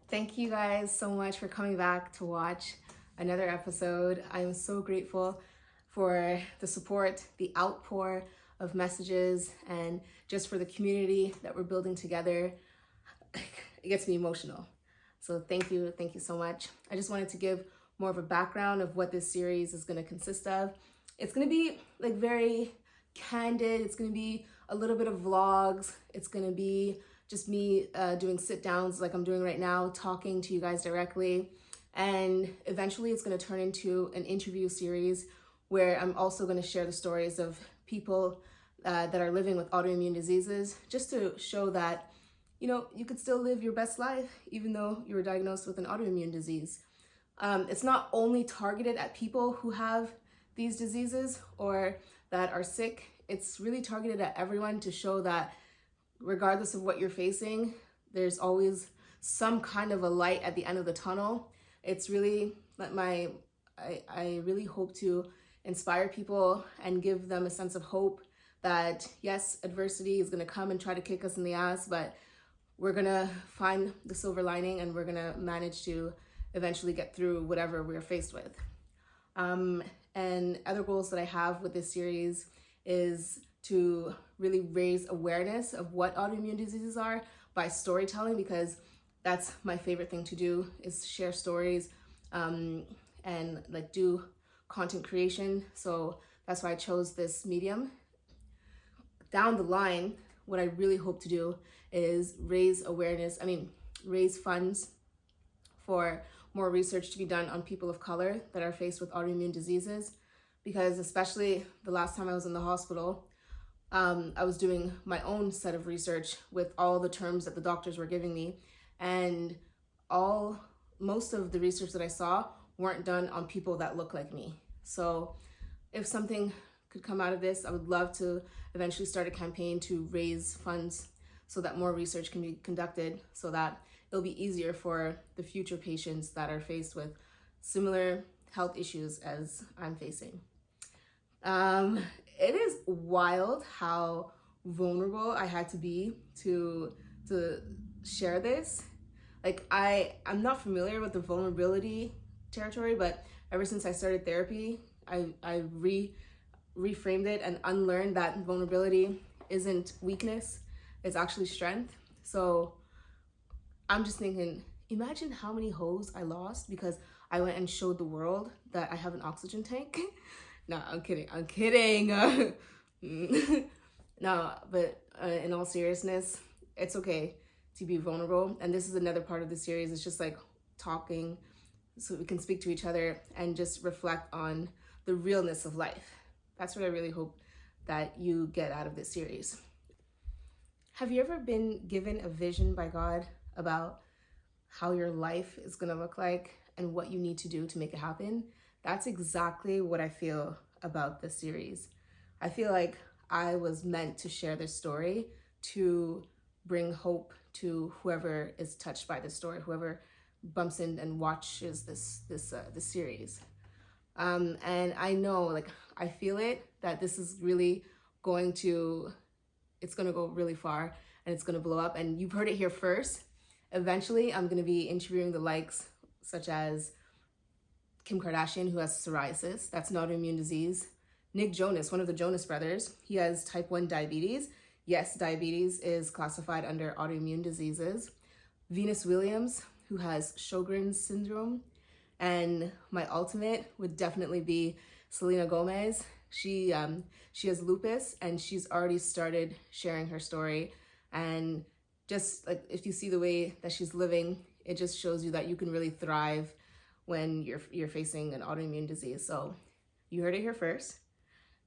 Thank you guys so much for coming back to watch another episode. I am so grateful for the support, the outpour of messages, and just for the community that we're building together. It gets me emotional. So thank you so much. I just wanted to give more of a background of what this series is going to consist of. It's going to be like very candid. It's going to be a little bit of vlogs. It's going to be just me doing sit downs like I'm doing right now, talking to you guys directly. And eventually it's going to turn into an interview series where I'm also going to share the stories of people that are living with autoimmune diseases, just to show that, you know, you could still live your best life even though you were diagnosed with an autoimmune disease. It's not only targeted at people who have these diseases or that are sick. It's really targeted at everyone to show that regardless of what you're facing, there's always some kind of a light at the end of the tunnel. It's really I really hope to inspire people and give them a sense of hope that yes, adversity is going to come and try to kick us in the ass, but we're going to find the silver lining and we're going to manage to eventually get through whatever we're faced with. And other goals that I have with this series is to really raise awareness of what autoimmune diseases are by storytelling, because that's my favorite thing to do, is share stories and like do content creation. So that's why I chose this medium. Down the line, what I really hope to do is raise funds for more research to be done on people of color that are faced with autoimmune diseases, because especially the last time I was in the hospital, I was doing my own set of research with all the terms that the doctors were giving me, and most of the research that I saw weren't done on people that look like me. So if something could come out of this, I would love to eventually start a campaign to raise funds so that more research can be conducted, so that it'll be easier for the future patients that are faced with similar health issues as I'm facing. It is wild how vulnerable I had to be to share this. Like I'm not familiar with the vulnerability territory, but ever since I started therapy, I reframed it and unlearned that vulnerability isn't weakness, it's actually strength. So I'm just thinking, imagine how many hoes I lost because I went and showed the world that I have an oxygen tank. No, I'm kidding. No, but in all seriousness, it's okay to be vulnerable. And this is another part of the series. It's just like talking so we can speak to each other and just reflect on the realness of life. That's what I really hope that you get out of this series. Have you ever been given a vision by God about how your life is going to look like and what you need to do to make it happen? That's exactly what I feel about this series. I feel like I was meant to share this story to bring hope to whoever is touched by this story, whoever bumps in and watches this series. And I know, like, I feel it, that this is really it's going to go really far and it's going to blow up. And you've heard it here first. Eventually, I'm going to be interviewing the likes such as Kim Kardashian, who has psoriasis. That's an autoimmune disease. Nick Jonas, one of the Jonas brothers, he has type 1 diabetes. Yes, diabetes is classified under autoimmune diseases. Venus Williams, who has Sjogren's syndrome. And my ultimate would definitely be Selena Gomez. She has lupus and she's already started sharing her story. And just like, if you see the way that she's living, it just shows you that you can really thrive when you're facing an autoimmune disease. So you heard it here first.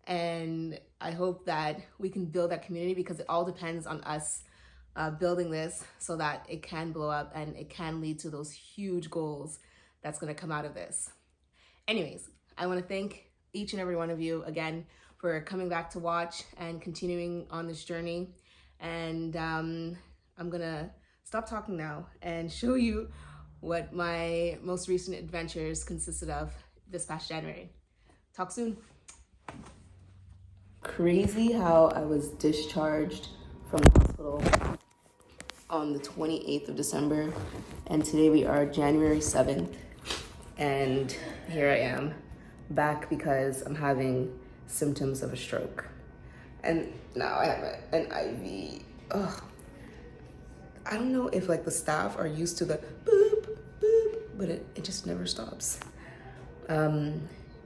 And I hope that we can build that community, because it all depends on us building this so that it can blow up and it can lead to those huge goals that's going to come out of this. Anyways, I want to thank each and every one of you again for coming back to watch and continuing on this journey. And I'm going to stop talking now and show you what my most recent adventures consisted of this past January. Talk soon. Crazy how I was discharged from the hospital on the 28th of December, and today we are January 7th, and here I am, back because I'm having symptoms of a stroke. And now I have an IV. Ugh. I don't know if like the staff are used to the boop, boop, but it just never stops.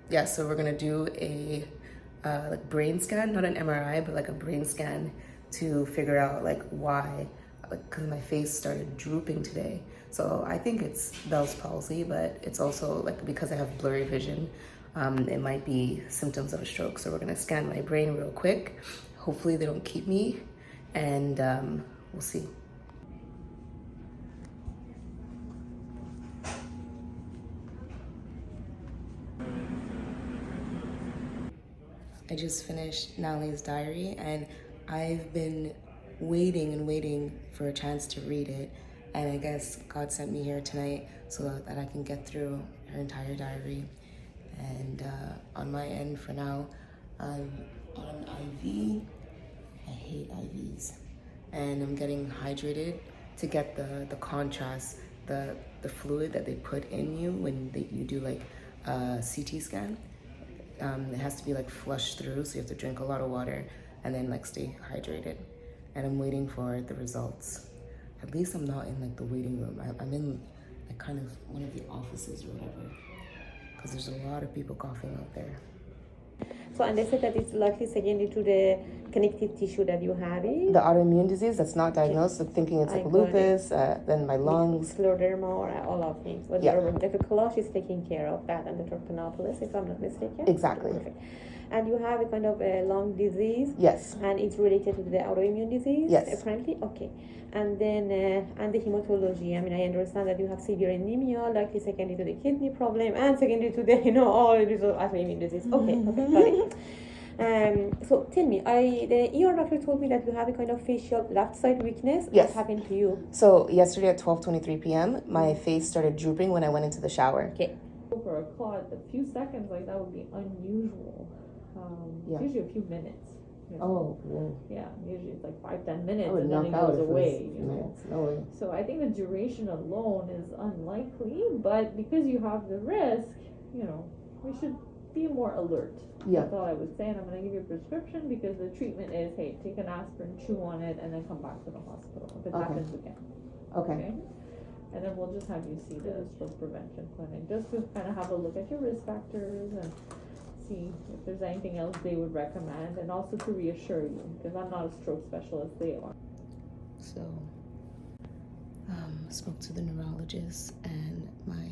Yeah, so we're gonna do a like brain scan, not an MRI, but like a brain scan to figure out like why, like, cause my face started drooping today. So I think it's Bell's palsy, but it's also like because I have blurry vision, it might be symptoms of a stroke. So we're gonna scan my brain real quick. Hopefully they don't keep me, and we'll see. I just finished Nali's diary, and I've been waiting and waiting for a chance to read it, and I guess God sent me here tonight so that I can get through her entire diary. And on my end for now, I'm on an IV. I hate IVs. And I'm getting hydrated to get the contrast, the fluid that they put in you when you do like a CT scan. It has to be like flushed through, so you have to drink a lot of water and then like stay hydrated. And I'm waiting for the results. At least I'm not in like the waiting room. I'm in like kind of one of the offices or whatever, because there's a lot of people coughing out there. So, and they said that it's likely secondary to the connective tissue that you have. The autoimmune disease that's not diagnosed, so thinking it's like lupus, then my lungs. Scleroderma or all of things. But Dr. Kalash is taking care of that, and Dr. Panopoulos, if I'm not mistaken. Exactly. Perfect. And you have a kind of a lung disease. Yes. And it's related to the autoimmune disease. Yes. Apparently, okay. And then and the hematology. I mean, I understand that you have severe anemia, likely secondary to the kidney problem, and secondary to the all it is autoimmune disease. Okay, got it. So tell me, the ER doctor told me that you have a kind of facial left side weakness. Yes. What happened to you? So yesterday at 12:23 p.m., my face started drooping when I went into the shower. Okay. For a clot, a few seconds like that would be unusual. It's usually a few minutes. You know? Oh, whoa. Yeah, usually it's like 5-10 minutes and then it goes away. No way. So I think the duration alone is unlikely, but because you have the risk, we should be more alert. Yeah. That's all I would say, and I'm going to give you a prescription because the treatment is, hey, take an aspirin, chew on it, and then come back to the hospital if it happens again. Okay. And then we'll just have you see the stroke prevention clinic just to kind of have a look at your risk factors and see if there's anything else they would recommend, and also to reassure you because I'm not a stroke specialist, they are. So spoke to the neurologist, and my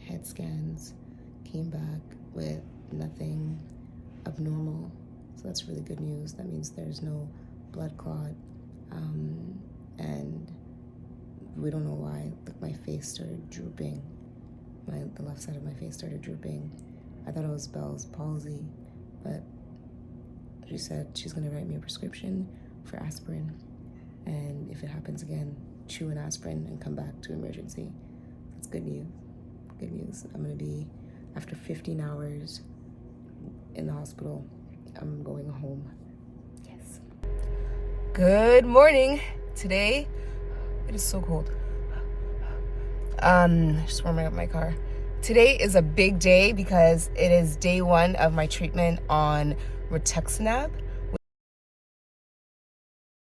head scans came back with nothing abnormal, so that's really good news. That means there's no blood clot, and we don't know why my face started drooping. The left side of my face started drooping. I thought it was Bell's palsy, but she said she's gonna write me a prescription for aspirin, and if it happens again, chew an aspirin and come back to emergency. That's good news. Good news. I'm gonna be, after 15 hours in the hospital, I'm going home. Yes. Good morning. Today, it is so cold. Just warming up my car. Today is a big day because it is day 1 of my treatment on rituximab.